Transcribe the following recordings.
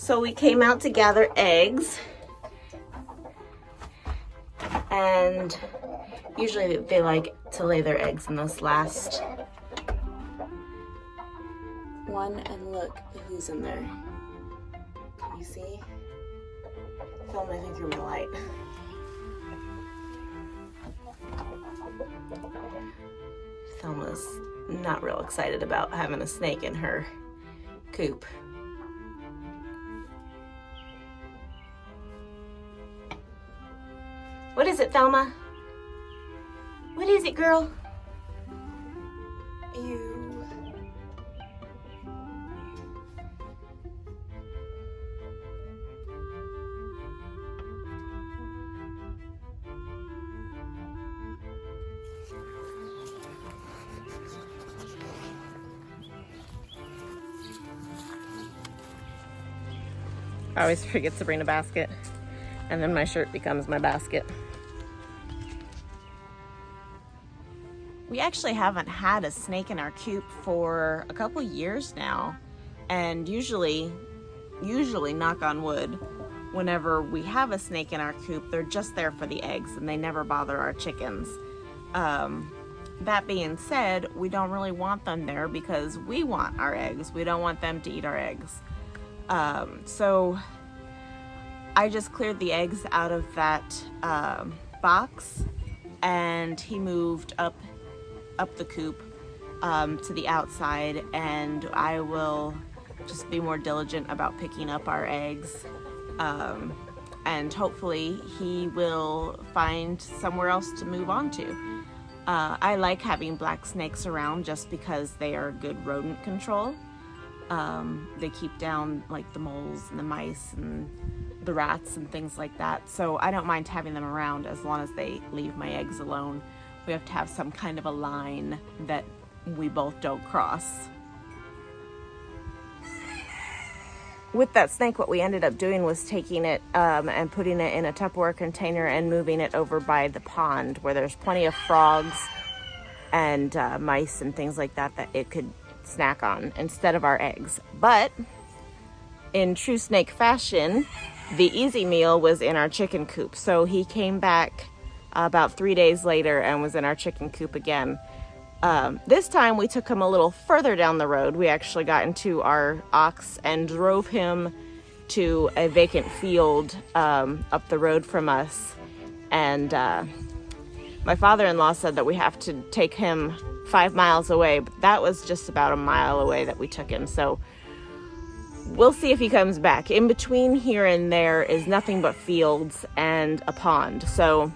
So we came out to gather eggs, and usually they like to lay their eggs in this last one, and look who's in there. Can you see? Film, I think, through my light. Thelma's not real excited about having a snake in her coop. What is it, Thelma? What is it, girl? Ew. I always forget to bring a basket, and then my shirt becomes my basket. We actually haven't had a snake in our coop for a couple years now, and usually, knock on wood, whenever we have a snake in our coop, they're just there for the eggs and they never bother our chickens. That being said, we don't really want them there because we want our eggs. We don't want them to eat our eggs. So I just cleared the eggs out of that box, and he moved up the coop to the outside, and I will just be more diligent about picking up our eggs, and hopefully he will find somewhere else to move on to. I like having black snakes around just because they are good rodent control. They keep down like the moles and the mice and the rats and things like that. So I don't mind having them around as long as they leave my eggs alone. We have to have some kind of a line that we both don't cross. With that snake, what we ended up doing was taking it and putting it in a Tupperware container and moving it over by the pond where there's plenty of frogs and mice and things like that that it could snack on instead of our eggs. But in true snake fashion, the easy meal was in our chicken coop. So he came back about 3 days later and was in our chicken coop again. This time we took him a little further down the road. We actually got into our ox and drove him to a vacant field up the road from us. And my father-in-law said that we have to take him 5 miles away, but that was just about a mile away that we took him. So we'll see if he comes back. In between here and there is nothing but fields and a pond. So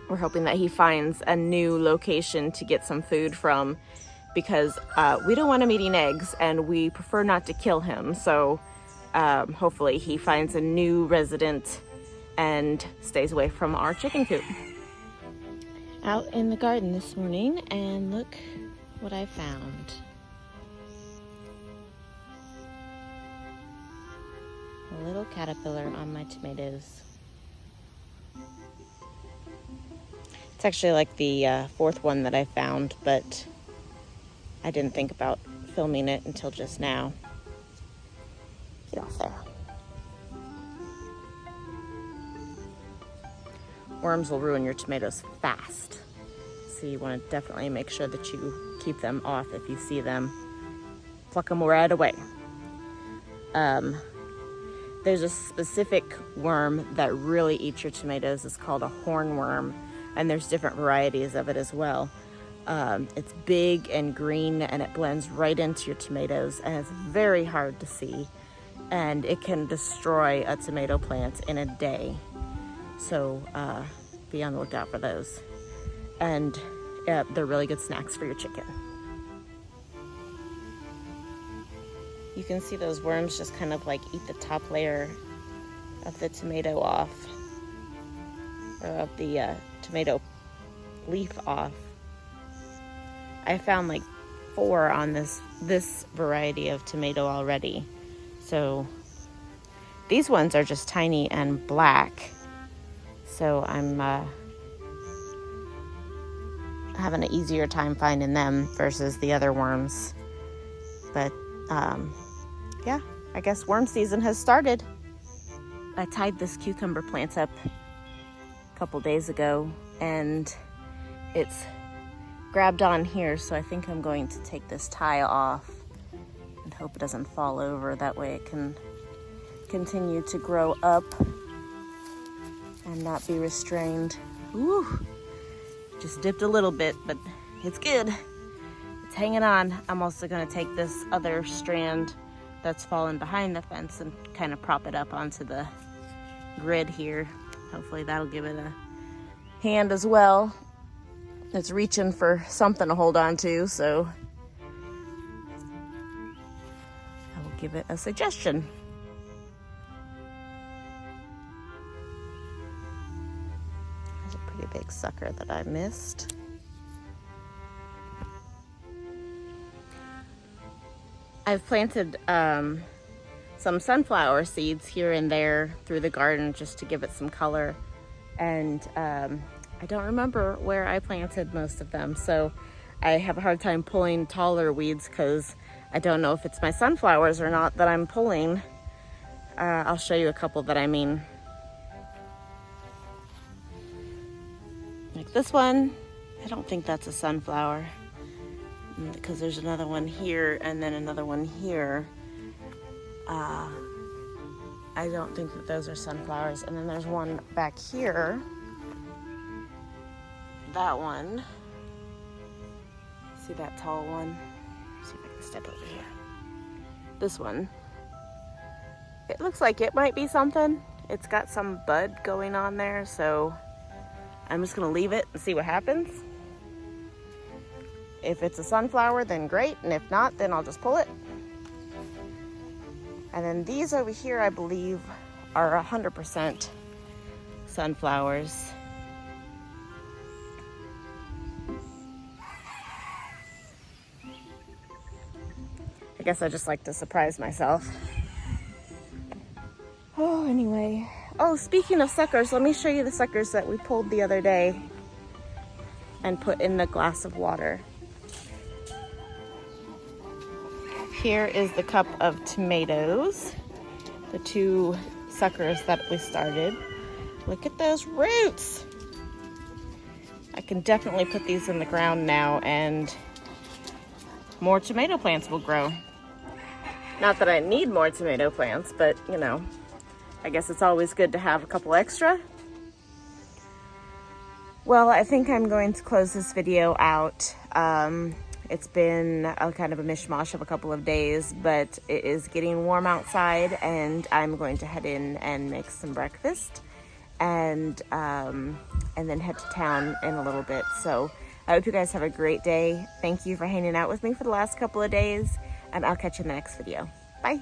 we're hoping that he finds a new location to get some food from, because we don't want him eating eggs and we prefer not to kill him. So hopefully he finds a new resident and stays away from our chicken coop. Out in the garden this morning, and look what I found. A little caterpillar on my tomatoes. It's actually like the fourth one that I found, but I didn't think about filming it until just now. Get off there. Worms will ruin your tomatoes fast, so you want to definitely make sure that you keep them off. If you see them, pluck them right away. There's a specific worm that really eats your tomatoes. It's called a hornworm, and there's different varieties of it as well. It's big and green, and it blends right into your tomatoes, and it's very hard to see, and it can destroy a tomato plant in a day. So be on the lookout for those. And they're really good snacks for your chicken. You can see those worms just kind of like eat the top layer of the tomato off, or of the tomato leaf off. I found like 4 on this variety of tomato already. So these ones are just tiny and black. So I'm having an easier time finding them versus the other worms. But yeah, I guess worm season has started. I tied this cucumber plant up a couple days ago and it's grabbed on here, so I think I'm going to take this tie off and hope it doesn't fall over. That way it can continue to grow up and not be restrained. Ooh, just dipped a little bit, but it's good. It's hanging on. I'm also gonna take this other strand that's fallen behind the fence and kind of prop it up onto the grid here. Hopefully that'll give it a hand as well. It's reaching for something to hold on to, so I will give it a suggestion. There's a pretty big sucker that I missed. I've planted some sunflower seeds here and there through the garden just to give it some color, and I don't remember where I planted most of them, so I have a hard time pulling taller weeds because I don't know if it's my sunflowers or not that I'm pulling. I'll show you a couple that I mean. Like this one, I don't think that's a sunflower because there's another one here and then another one here. I don't think that those are sunflowers. And then there's one back here. That one. See that tall one? Let's see if I can step over here. This one. It looks like it might be something. It's got some bud going on there, so I'm just gonna leave it and see what happens. If it's a sunflower, then great, and if not, then I'll just pull it. And then these over here, I believe, are 100% sunflowers. I guess I just like to surprise myself. Oh, anyway. Oh, speaking of suckers, let me show you the suckers that we pulled the other day and put in the glass of water. Here is the cup of tomatoes, the 2 suckers that we started. Look at those roots. I can definitely put these in the ground now and more tomato plants will grow. Not that I need more tomato plants, but you know, I guess it's always good to have a couple extra. Well, I think I'm going to close this video out. It's been a kind of a mishmash of a couple of days, but it is getting warm outside and I'm going to head in and make some breakfast and then head to town in a little bit. So I hope you guys have a great day. Thank you for hanging out with me for the last couple of days, and I'll catch you in the next video. Bye.